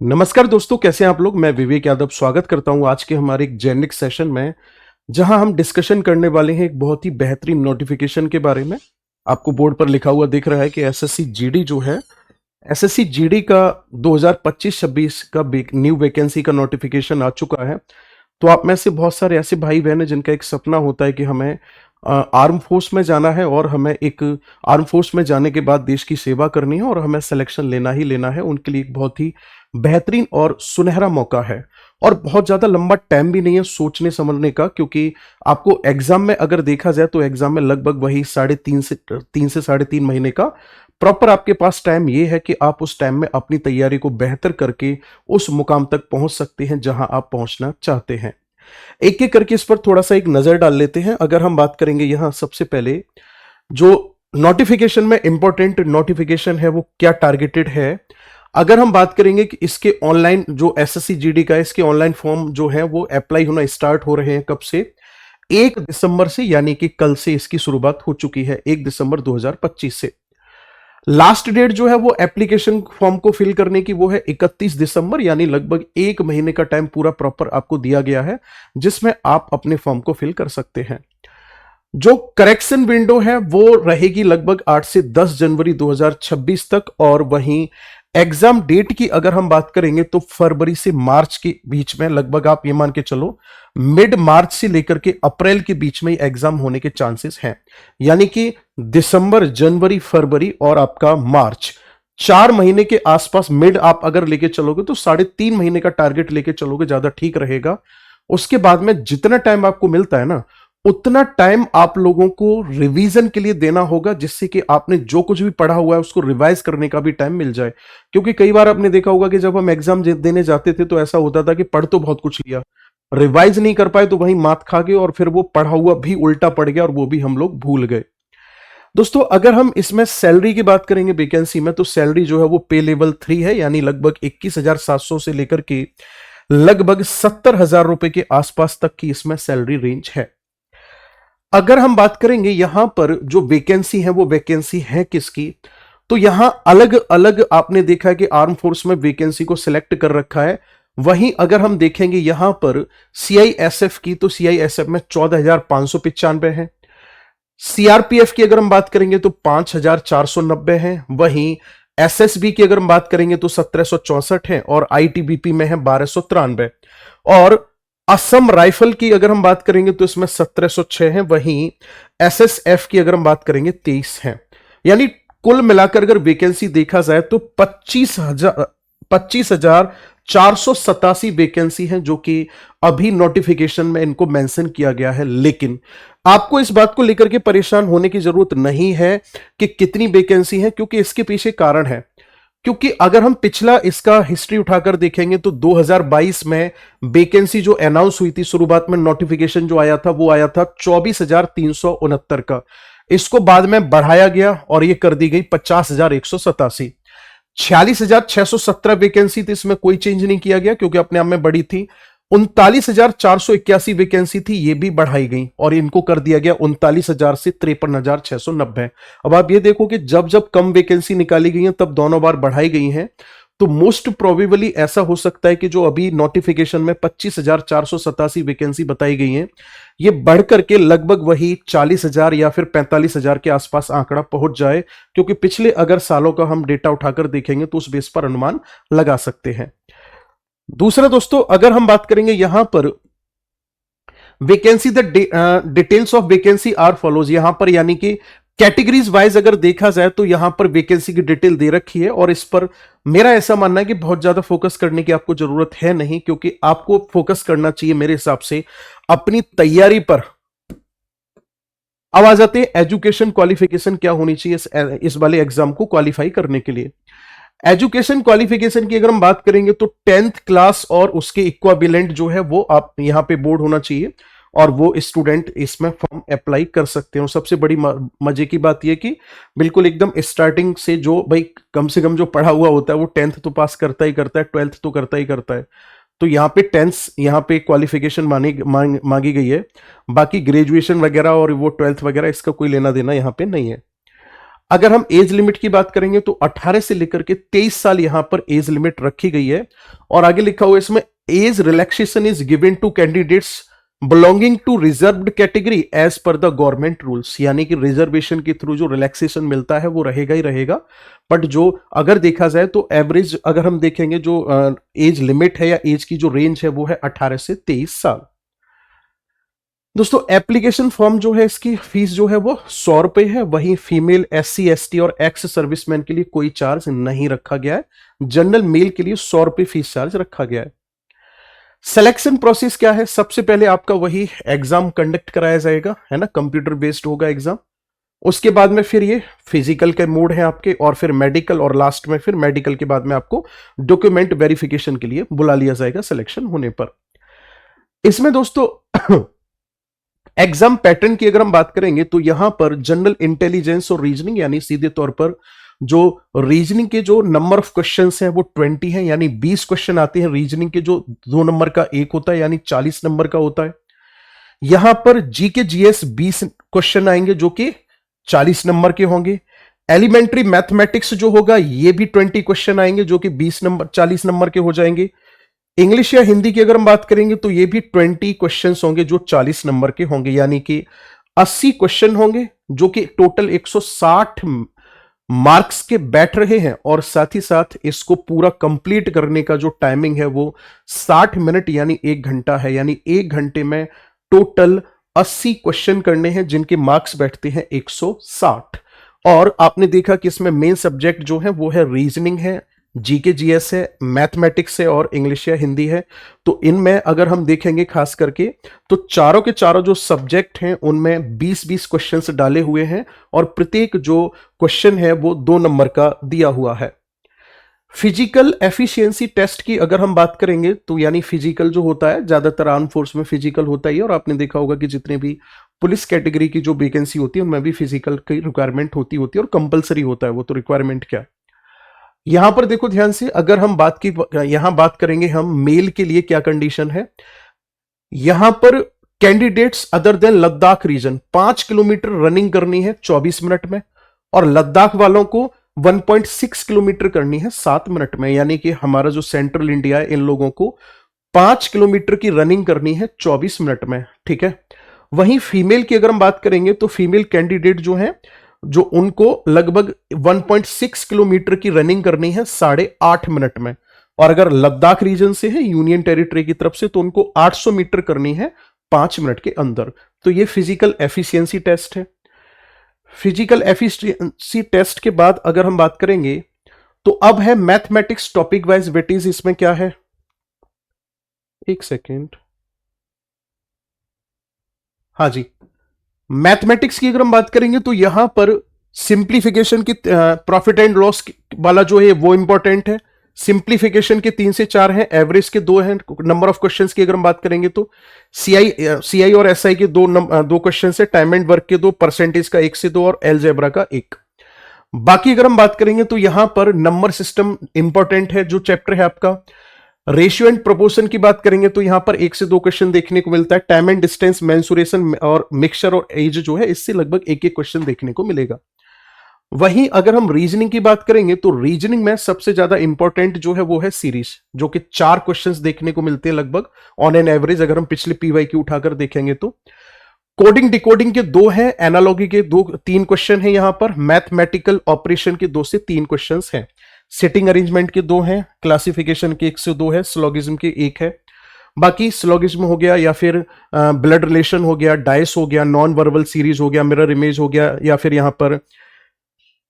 नमस्कार दोस्तों, कैसे हैं आप लोग। मैं विवेक यादव स्वागत करता हूं आज के हमारे एक जेनिक सेशन में, जहां हम डिस्कशन करने वाले हैं एक बहुत ही बेहतरीन नोटिफिकेशन के बारे में। आपको बोर्ड पर लिखा हुआ दिख रहा है कि एसएससी जीडी जो है, एसएससी जीडी का 2025-26 का न्यू वैकेंसी का नोटिफिकेशन आ चुका है। तो आप में से बहुत सारे ऐसे भाई बहन हैं जिनका एक सपना होता है कि हमें आर्म फोर्स में जाना है और हमें एक आर्म फोर्स में जाने के बाद देश की सेवा करनी है और हमें सिलेक्शन लेना ही लेना है। उनके लिए एक बहुत ही बेहतरीन और सुनहरा मौका है और बहुत ज़्यादा लंबा टाइम भी नहीं है सोचने समझने का, क्योंकि आपको एग्जाम में अगर देखा जाए तो एग्जाम में लगभग वही 3.5 से 3.5 महीने का प्रॉपर आपके पास टाइम ये है कि आप उस टाइम में अपनी तैयारी को बेहतर करके उस मुकाम तक पहुंच सकते हैं जहां आप पहुंचना चाहते हैं। एक एक करके इस पर थोड़ा सा एक नजर डाल लेते हैं। अगर हम बात करेंगे यहां सबसे पहले जो नोटिफिकेशन में इंपॉर्टेंट नोटिफिकेशन है वो क्या टारगेटेड है। अगर हम बात करेंगे कि इसके ऑनलाइन जो एसएससी जीडी का है, इसके ऑनलाइन फॉर्म जो है वो अप्लाई होना स्टार्ट हो रहे हैं कब से, 1 दिसंबर से, यानी कि कल से इसकी शुरुआत हो चुकी है 1 दिसंबर 2025 से। लास्ट डेट जो है वो एप्लीकेशन फॉर्म को फिल करने की वो है 31 दिसंबर, यानी लगभग 1 महीने का टाइम पूरा प्रॉपर आपको दिया गया है जिसमें आप अपने फॉर्म को फिल कर सकते हैं। जो करेक्शन विंडो है वो रहेगी लगभग 8 से 10 जनवरी 2026 तक, और वहीं एग्जाम डेट की अगर हम बात करेंगे तो फरवरी से मार्च के बीच में, लगभग आप ये मान के चलो मिड मार्च से लेकर के अप्रैल के बीच में एग्जाम होने के चांसेस हैं। यानी कि दिसंबर, जनवरी, फरवरी और आपका मार्च, 4 महीने के आसपास मिड आप अगर लेके चलोगे तो 3.5 महीने का टारगेट लेके चलोगे, ज्यादा ठीक रहेगा। उसके बाद में जितना टाइम आपको मिलता है ना, उतना टाइम आप लोगों को रिवीजन के लिए देना होगा, जिससे कि आपने जो कुछ भी पढ़ा हुआ है उसको रिवाइज करने का भी टाइम मिल जाए। क्योंकि कई बार आपने देखा होगा कि जब हम एग्जाम देने जाते थे तो ऐसा होता था कि पढ़ तो बहुत कुछ लिया, रिवाइज नहीं कर पाए तो वहीं मात खा गए और फिर वो पढ़ा हुआ भी उल्टा पड़ गया और वो भी हम लोग भूल गए। दोस्तों, अगर हम इसमें सैलरी की बात करेंगे वैकेंसी में, तो सैलरी जो है वो पे लेवल 3 है, यानी लगभग 21,700 से लेकर के लगभग 70,000 रुपए के आसपास तक की इसमें सैलरी रेंज है। अगर हम बात करेंगे यहां पर जो वैकेंसी है वो वैकेंसी है किसकी, तो यहां अलग अलग आपने देखा है कि आर्म फोर्स में वैकेंसी को सिलेक्ट कर रखा है। वहीं अगर हम देखेंगे यहां पर सीआईएसएफ की, तो सीआईएसएफ में 14,595 है। सीआरपीएफ की अगर हम बात करेंगे तो 5,490 है। वहीं एसएसबी की अगर हम बात करेंगे तो 1,764 है और आईटीबीपी में है 1,293। और असम राइफल की अगर हम बात करेंगे तो इसमें 1,706 है। वहीं एसएसएफ की अगर हम बात करेंगे 23 है। यानी कुल मिलाकर अगर वैकेंसी देखा जाए तो 25,487 वैकेंसी है, जो कि अभी नोटिफिकेशन में इनको मेंशन किया गया है। लेकिन आपको इस बात को लेकर के परेशान होने की जरूरत नहीं है कि कितनी वैकेंसी है, क्योंकि इसके पीछे कारण है। क्योंकि अगर हम पिछला इसका हिस्ट्री उठाकर देखेंगे तो 2022 में वैकेंसी जो अनाउंस हुई थी, शुरुआत में नोटिफिकेशन जो आया था वो आया था 24,369 का। इसको बाद में बढ़ाया गया और ये कर दी गई 50,187। 46,617 वैकेंसी थी, इसमें कोई चेंज नहीं किया गया क्योंकि अपने आप में बड़ी थी। 39,481 वैकेंसी थी, ये भी बढ़ाई गई और इनको कर दिया गया 39,000 से 53,690। अब आप ये देखो कि जब जब कम वैकेंसी निकाली गई है तब दोनों बार बढ़ाई गई हैं। तो मोस्ट प्रोबेबली ऐसा हो सकता है कि जो अभी नोटिफिकेशन में 25,487 वैकेंसी बताई गई हैं, ये बढ़ करके लगभग वही 40,000 या फिर 45,000 के आसपास आंकड़ा पहुंच जाए, क्योंकि पिछले अगर सालों का हम डेटा उठाकर देखेंगे तो उस बेस पर अनुमान लगा सकते हैं। दूसरा दोस्तों, अगर हम बात करेंगे यहां पर vacancy, the details of vacancy are follows, यहां पर यानी कि कैटेगरीज वाइज अगर देखा जाए तो यहां पर वैकेंसी की डिटेल दे रखी है और इस पर मेरा ऐसा मानना है कि बहुत ज्यादा फोकस करने की आपको जरूरत है नहीं, क्योंकि आपको फोकस करना चाहिए मेरे हिसाब से अपनी तैयारी पर। अब आ जाते हैं एजुकेशन क्वालिफिकेशन क्या होनी चाहिए इस वाले एग्जाम को क्वालिफाई करने के लिए। एजुकेशन क्वालिफिकेशन की अगर हम बात करेंगे तो 10th क्लास और उसके इक्विवेलेंट जो है वो आप यहां पे बोर्ड होना चाहिए और वो स्टूडेंट इसमें फॉर्म अप्लाई कर सकते हो। सबसे बड़ी मजे की बात यह कि बिल्कुल एकदम स्टार्टिंग से जो भाई कम से कम जो पढ़ा हुआ होता है वो 10th तो पास करता ही करता है, 12th तो करता ही करता है। तो यहाँ पे 10th यहाँ पे क्वालिफिकेशन मांगी गई है। बाकी ग्रेजुएशन वगैरह और वो 12th वगैरह इसका कोई लेना देना यहाँ पे नहीं है। अगर हम एज लिमिट की बात करेंगे तो 18 से लेकर के 23 साल यहां पर एज लिमिट रखी गई है। और आगे लिखा हुआ है इसमें, age relaxation is given to candidates belonging to reserved category as per the government rules, यानी कि रिजर्वेशन के थ्रू जो रिलैक्सेशन मिलता है वो रहेगा ही रहेगा। बट जो अगर देखा जाए तो एवरेज अगर हम देखेंगे जो एज लिमिट है या एज की जो रेंज है वो है 18 से 23 साल। दोस्तों एप्लीकेशन फॉर्म जो है इसकी फीस जो है वो 100 रुपए है। वहीं फीमेल SC ST और एक्स सर्विसमैन के लिए कोई चार्ज नहीं रखा गया है। जनरल मेल के लिए 100 रुपए फीस चार्ज रखा गया है। सिलेक्शन प्रोसेस क्या है, सबसे पहले आपका वही एग्जाम कंडक्ट कराया जाएगा, है ना, कंप्यूटर बेस्ड होगा एग्जाम। उसके बाद में फिर ये फिजिकल के मोड है आपके, और फिर मेडिकल, और लास्ट में फिर मेडिकल के बाद में आपको डॉक्यूमेंट वेरिफिकेशन के लिए बुला लिया जाएगा सिलेक्शन होने पर। इसमें दोस्तों एग्जाम पैटर्न की अगर हम बात करेंगे तो यहां पर जनरल इंटेलिजेंस और रीजनिंग, यानी सीधे तौर पर जो रीजनिंग के जो नंबर ऑफ क्वेश्चंस हैं वो 20 हैं, यानी 20 क्वेश्चन आते हैं। रीजनिंग के जो 2 नंबर का एक होता है यानी 40 नंबर का होता है। यहां पर GK GS 20 क्वेश्चन आएंगे जो कि 40 नंबर के होंगे। एलिमेंट्री मैथमेटिक्स जो होगा ये भी 20 क्वेश्चन आएंगे जो कि 40 नंबर के हो जाएंगे। इंग्लिश या हिंदी की अगर हम बात करेंगे तो ये भी 20 क्वेश्चंस होंगे जो 40 नंबर के होंगे, यानी कि 80 क्वेश्चन होंगे जो कि टोटल 160 मार्क्स के बैठ रहे हैं। और साथ ही साथ इसको पूरा कंप्लीट करने का जो टाइमिंग है वो 60 मिनट यानी 1 घंटा है, यानी 1 घंटे में टोटल 80 क्वेश्चन करने हैं जिनके मार्क्स बैठते हैं 160। और आपने देखा कि इसमें मेन सब्जेक्ट जो है वो है रीजनिंग है, GK GS है, मैथमेटिक्स है और इंग्लिश या हिंदी है। तो इनमें अगर हम देखेंगे खास करके तो चारों के चारों जो सब्जेक्ट हैं उनमें 20-20 क्वेश्चंस डाले हुए हैं, और प्रत्येक जो क्वेश्चन है वो 2 नंबर का दिया हुआ है। फिजिकल एफिशिएंसी टेस्ट की अगर हम बात करेंगे तो यानी फिजिकल जो होता है, ज्यादातर आर्म फोर्स में फिजिकल होता ही है, और आपने देखा होगा कि जितने भी पुलिस कैटेगरी की जो वैकेंसी होती है उनमें भी फिजिकल की रिक्वायरमेंट होती है और कंपलसरी होता है वो। तो रिक्वायरमेंट क्या है यहां पर देखो ध्यान से, अगर हम यहां बात करेंगे हम मेल के लिए क्या कंडीशन है। यहां पर candidates other than Ladakh region 5 kilometre running करनी है 24 मिनट में, और लद्दाख वालों को 1.6 किलोमीटर करनी है 7 मिनट में, यानी कि हमारा जो सेंट्रल इंडिया है इन लोगों को 5 किलोमीटर की रनिंग करनी है 24 मिनट में, ठीक है। वहीं फीमेल की अगर हम बात करेंगे तो फीमेल कैंडिडेट जो है जो उनको लगभग 1.6 किलोमीटर की रनिंग करनी है 8.5 मिनट में, और अगर लद्दाख रीजन से है यूनियन टेरिटरी की तरफ से तो उनको 800 मीटर करनी है 5 मिनट के अंदर। तो ये फिजिकल एफिशिएंसी टेस्ट है। फिजिकल एफिशिएंसी टेस्ट के बाद अगर हम बात करेंगे तो अब है मैथमेटिक्स टॉपिक वाइज वेटेज। इसमें क्या है, एक सेकेंड, हाँ जी, मैथमेटिक्स की अगर हम बात करेंगे तो यहां पर सिंप्लीफिकेशन की प्रॉफिट एंड लॉस वाला जो है वो इंपॉर्टेंट है। सिंप्लीफिकेशन के 3 से 4 हैं, एवरेज के 2 हैं। नंबर ऑफ क्वेश्चंस की अगर हम बात करेंगे तो CI और SI के 2 क्वेश्चन है, टाइम एंड वर्क के 2, परसेंटेज का 1 से 2 और एलजेब्रा का 1। बाकी अगर हम बात करेंगे तो यहां पर नंबर सिस्टम इंपॉर्टेंट है जो चैप्टर है आपका। रेशियो एंड प्रोपोर्शन की बात करेंगे तो यहां पर 1 से 2 क्वेश्चन देखने को मिलता है। टाइम एंड डिस्टेंस, मेंसुरेशन और मिक्सचर और एज जो है इससे लगभग 1-1 क्वेश्चन देखने को मिलेगा। वहीं अगर हम रीजनिंग की बात करेंगे तो रीजनिंग में सबसे ज्यादा इंपॉर्टेंट जो है वो है सीरीज, जो कि 4 क्वेश्चंस देखने को मिलते हैं लगभग ऑन एन एवरेज, अगर हम पिछले PYQ उठाकर देखेंगे तो। कोडिंग डिकोडिंग के 2 हैं, एनालॉगी के 3 क्वेश्चन है यहां पर, मैथमेटिकल ऑपरेशन के 2 से 3 क्वेश्चन हैं, सिटिंग अरेंजमेंट के 2 हैं, क्लासिफिकेशन के 1 से 2 है, स्लोगिज्म के 1 है। बाकी स्लोगिज्म हो गया या फिर ब्लड रिलेशन हो गया, डाइस हो गया, नॉन वर्बल सीरीज हो गया, मिरर इमेज हो गया, या फिर यहां पर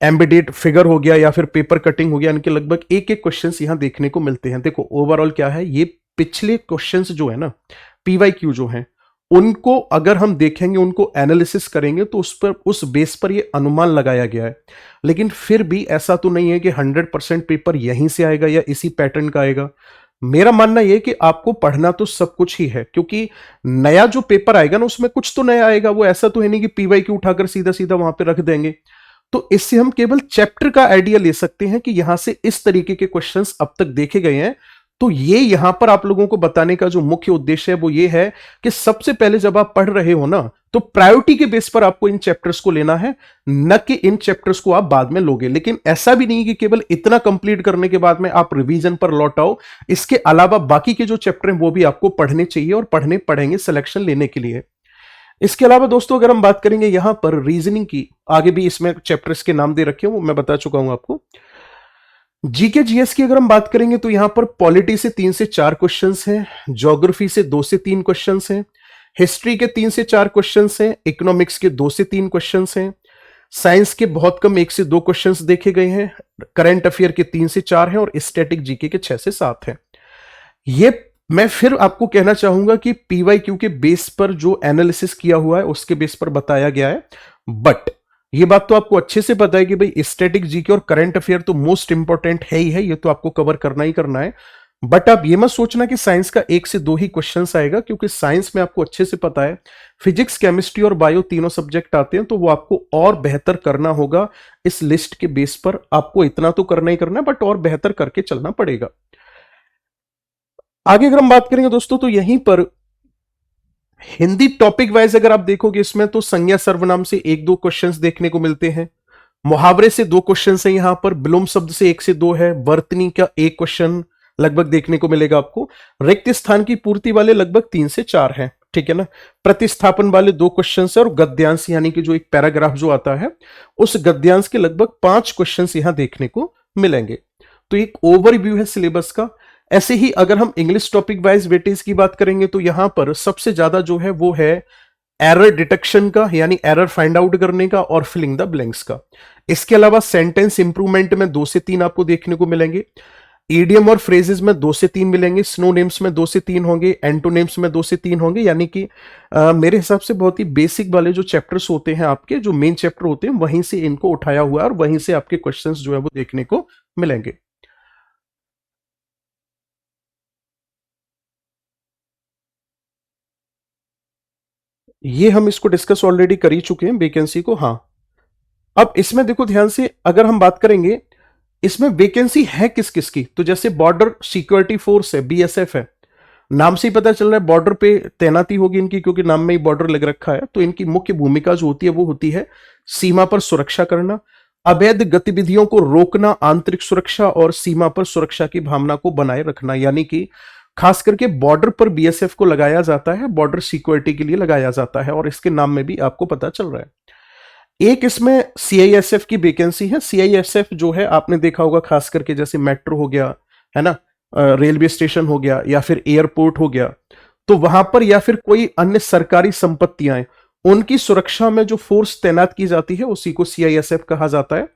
एम्बेडेड फिगर हो गया, या फिर पेपर कटिंग हो गया, इनके लगभग 1-1 क्वेश्चंस यहां देखने को मिलते हैं। देखो ओवरऑल क्या है, ये पिछले क्वेश्चंस जो है ना PYQ जो है उनको अगर हम देखेंगे, उनको एनालिसिस करेंगे तो उस बेस पर ये अनुमान लगाया गया है। लेकिन फिर भी ऐसा तो नहीं है कि 100% पेपर यहीं से आएगा या इसी पैटर्न का आएगा। मेरा मानना यह कि आपको पढ़ना तो सब कुछ ही है, क्योंकि नया जो पेपर आएगा ना उसमें कुछ तो नया आएगा। वो ऐसा तो है नहीं कि PYQ उठाकर सीधा सीधा वहां पे रख देंगे। तो इससे हम केवल चैप्टर का आइडिया ले सकते हैं कि यहां से इस तरीके के क्वेश्चंस अब तक देखे गए हैं। तो ये यहां पर आप लोगों को बताने का जो मुख्य उद्देश्य है वो ये है कि सबसे पहले जब आप पढ़ रहे हो ना तो प्रायोरिटी के बेस पर आपको इन चैप्टर्स को लेना है, न कि इन चैप्टर्स को आप बाद में लोगे। लेकिन ऐसा भी नहीं कि केवल इतना कंप्लीट करने के बाद में आप रिवीजन पर लौट आओ, इसके अलावा बाकी के जो चैप्टर हैं वो भी आपको पढ़ने चाहिए और पढ़ने पड़ेंगे सिलेक्शन लेने के लिए। इसके अलावा दोस्तों अगर हम बात करेंगे यहां पर रीजनिंग की, आगे भी इसमें चैप्टर्स के नाम दे रखे हैं वो मैं बता चुका हूं आपको। जीके जीएस की अगर हम बात करेंगे तो यहां पर पॉलिटी से 3 से 4 क्वेश्चंस हैं, ज्योग्राफी से 2 से 3 क्वेश्चंस हैं, हिस्ट्री के 3 से 4 क्वेश्चंस हैं, इकोनॉमिक्स के 2 से 3 क्वेश्चंस हैं, साइंस के बहुत कम 1 से 2 क्वेश्चंस देखे गए हैं, करंट अफेयर के 3 से 4 हैं और स्टैटिक जीके के 6 से 7 हैं। ये मैं फिर आपको कहना चाहूंगा कि पीवाईक्यू के बेस पर जो एनालिसिस किया हुआ है उसके बेस पर बताया गया है, बट ये बात तो आपको अच्छे से पता है कि भाई स्टैटिक जीके और करंट अफेयर तो मोस्ट इंपॉर्टेंट है ही है, ये तो आपको कवर करना ही करना है। बट आप ये मत सोचना कि साइंस का 1 से 2 ही क्वेश्चंस आएगा, क्योंकि साइंस में आपको अच्छे से पता है फिजिक्स, केमिस्ट्री और बायो तीनों सब्जेक्ट आते हैं, तो वो आपको और बेहतर करना होगा। इस लिस्ट के बेस पर आपको इतना तो करना ही करना है, बट और बेहतर करके चलना पड़ेगा। आगे अगर हम बात करेंगे दोस्तों तो यहीं पर हिंदी टॉपिक वाइज अगर आप देखोगे इसमें तो संज्ञा सर्वनाम से 1-2 क्वेश्चंस देखने को मिलते हैं, मुहावरे से 2 क्वेश्चंस है, यहां पर विलोम शब्द से 1 से 2 है, वर्तनी का 1 क्वेश्चन लगभग देखने को मिलेगा आपको, रिक्त स्थान की पूर्ति वाले लगभग 3 से 4 हैं, ठीक है ना, प्रतिस्थापन वाले 2 क्वेश्चन है और गद्यांश यानी कि जो एक पैराग्राफ जो आता है उस गद्यांश के लगभग 5 क्वेश्चन यहां देखने को मिलेंगे। तो एक ओवरव्यू है सिलेबस का। ऐसे ही अगर हम इंग्लिश टॉपिक वाइज वेटेज की बात करेंगे तो यहां पर सबसे ज्यादा जो है वो है एरर डिटेक्शन का, यानी एरर फाइंड आउट करने का और फिलिंग द ब्लैंक्स का। इसके अलावा सेंटेंस इंप्रूवमेंट में 2 से 3 आपको देखने को मिलेंगे, ईडियम और फ्रेजेस में 2 से 3 मिलेंगे, सिनोनिम्स में 2 से 3 होंगे, एंटोनिम्स में 2 से 3 होंगे, यानी कि मेरे हिसाब से बहुत ही बेसिक वाले जो चैप्टर्स होते हैं आपके, जो मेन चैप्टर होते हैं वहीं से इनको उठाया हुआ है और वहीं से आपके क्वेश्चंस जो है वो देखने को मिलेंगे। ये हम इसको डिस्कस ऑलरेडी कर ही चुके हैं वैकेंसी को। हाँ, अब इसमें देखो ध्यान से अगर हम बात करेंगे इसमें वैकेंसी है किस किस की, तो जैसे बॉर्डर सिक्योरिटी फोर्स है, बीएसएफ है, नाम से ही पता चल रहा है बॉर्डर पे तैनाती होगी इनकी, क्योंकि नाम में ही बॉर्डर लग रखा है। तो इनकी मुख्य भूमिका जो होती है वो होती है सीमा पर सुरक्षा करना, अवैध गतिविधियों को रोकना, आंतरिक सुरक्षा और सीमा पर सुरक्षा की भावना को बनाए रखना, यानी कि खास करके बॉर्डर पर बीएसएफ को लगाया जाता है, बॉर्डर सिक्योरिटी के लिए लगाया जाता है, और इसके नाम में भी आपको पता चल रहा है। एक इसमें सीआईएसएफ की वैकेंसी है। सीआईएसएफ जो है आपने देखा होगा खास करके जैसे मेट्रो हो गया, है ना, रेलवे स्टेशन हो गया या फिर एयरपोर्ट हो गया, तो वहां पर या फिर कोई अन्य सरकारी संपत्तियां हैं उनकी सुरक्षा में जो फोर्स तैनात की जाती है उसी को सीआईएसएफ कहा जाता है।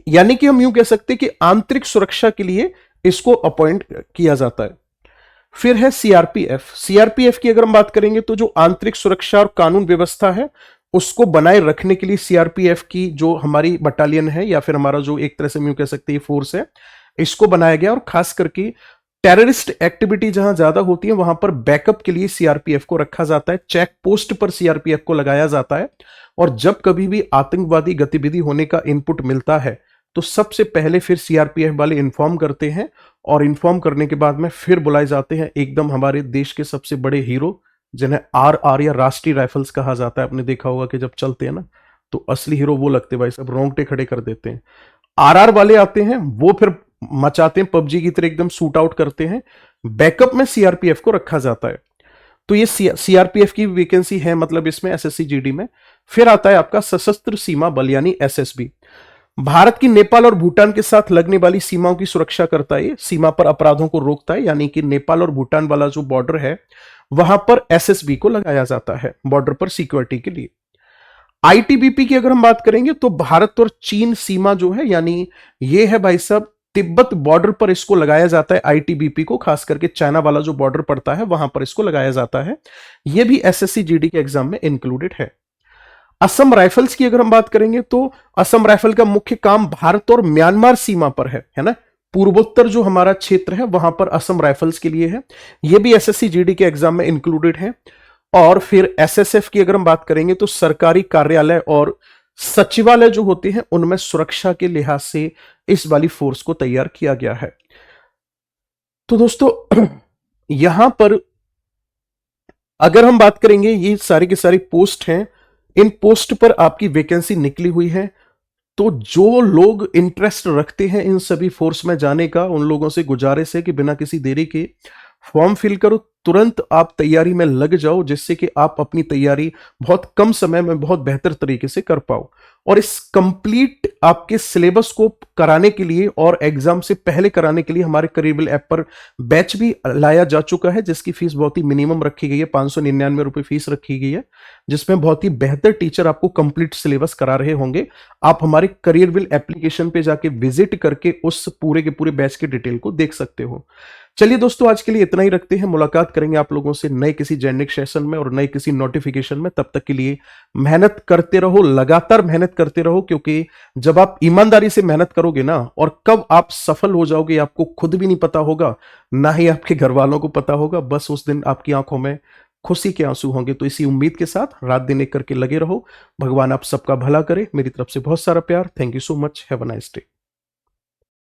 यानी कि हम यूं कह सकते हैं कि आंतरिक सुरक्षा के लिए इसको अपॉइंट किया जाता है। फिर है सीआरपीएफ। सीआरपीएफ की अगर हम बात करेंगे तो जो आंतरिक सुरक्षा और कानून व्यवस्था है उसको बनाए रखने के लिए सीआरपीएफ की जो हमारी बटालियन है या फिर हमारा जो एक तरह से हम यूं कह सकते हैं फोर्स है, इसको बनाया गया। और खास करके टेररिस्ट एक्टिविटी जहां ज्यादा होती है वहां पर बैकअप के लिए सीआरपीएफ को रखा जाता है, चेक पोस्ट पर सीआरपीएफ को लगाया जाता है। और जब कभी भी आतंकवादी गतिविधि होने का इनपुट मिलता है तो सबसे पहले फिर सीआरपीएफ वाले इन्फॉर्म करते हैं, और इन्फॉर्म करने के बाद में फिर बुलाए जाते हैं एकदम हमारे देश के सबसे बड़े हीरो जिन्हें आरआर या राष्ट्रीय राइफल्स कहा जाता है। आपने देखा होगा कि जब चलते हैं ना तो असली हीरो वो लगते हैं भाई, सब रोंगटे खड़े कर देते हैं। आरआर वाले आते हैं, वो फिर मचाते हैं पबजी की तरह, एकदम शूट आउट करते हैं। बैकअप में सीआरपीएफ को रखा जाता है। तो ये सीआरपीएफ की वैकेंसी है, मतलब इसमें एसएससी जीडी में। फिर आता है आपका सशस्त्र सीमा बल यानी एसएसबी। भारत की नेपाल और भूटान के साथ लगने वाली सीमाओं की सुरक्षा करता है, सीमा पर अपराधों को रोकता है, यानी कि नेपाल और भूटान वाला जो बॉर्डर है वहां पर एसएसबी को लगाया जाता है बॉर्डर पर सिक्योरिटी के लिए। आईटीबीपी की अगर हम बात करेंगे तो भारत और चीन सीमा जो है, यानी ये है भाई साहब तिब्बत बॉर्डर पर इसको लगाया जाता है आईटीबीपी को, खास करके चाइना वाला जो बॉर्डर पड़ता है वहां पर इसको लगाया जाता है। यह भी एसएससी जीडी के एग्जाम में इंक्लूडेड है। असम राइफल्स की अगर हम बात करेंगे तो असम राइफल का मुख्य काम भारत और म्यांमार सीमा पर है ना, पूर्वोत्तर जो हमारा क्षेत्र है वहां पर असम राइफल्स के लिए है। यह भी एसएससी जीडी के एग्जाम में इंक्लूडेड है। और फिर एसएसएफ की अगर हम बात करेंगे तो सरकारी कार्यालय और सचिवालय जो होते हैं उनमें सुरक्षा के लिहाज से इस वाली फोर्स को तैयार किया गया है। तो दोस्तों यहां पर अगर हम बात करेंगे ये सारी की सारी पोस्ट हैं इन पोस्ट पर आपकी वैकेंसी निकली हुई है, तो जो लोग इंटरेस्ट रखते हैं इन सभी फोर्स में जाने का, उन लोगों से गुजारिश है कि बिना किसी देरी के फॉर्म फिल करो, तुरंत आप तैयारी में लग जाओ, जिससे कि आप अपनी तैयारी बहुत कम समय में बहुत बेहतर तरीके से कर पाओ। और इस कंप्लीट आपके सिलेबस को कराने के लिए और एग्जाम से पहले कराने के लिए हमारे करियरबिल ऐप पर बैच भी लाया जा चुका है, जिसकी फीस बहुत ही मिनिमम रखी गई है, 599 रुपए फीस रखी गई है, जिसमें बहुत ही बेहतर टीचर आपको कंप्लीट सिलेबस करा रहे होंगे। आप हमारे करियरबिल एप्लीकेशन पे जाके विजिट करके उस पूरे के पूरे बैच के डिटेल को देख सकते हो। चलिए दोस्तों, आज के लिए इतना ही रखते हैं। मुलाकात करेंगे आप लोगों से नए किसी जेनिक सेशन में और नए किसी नोटिफिकेशन में। तब तक के लिए मेहनत करते रहो, लगातार मेहनत करते रहो, क्योंकि जब आप ईमानदारी से मेहनत करोगे ना, और कब आप सफल हो जाओगे आपको खुद भी नहीं पता होगा, ना ही आपके घर वालों को पता होगा। बस उस दिन आपकी आंखों में खुशी के आंसू होंगे। तो इसी उम्मीद के साथ रात दिन एक करके लगे रहो। भगवान आप सबका भला करे। मेरी तरफ से बहुत सारा प्यार। Thank you so much. Have a nice day.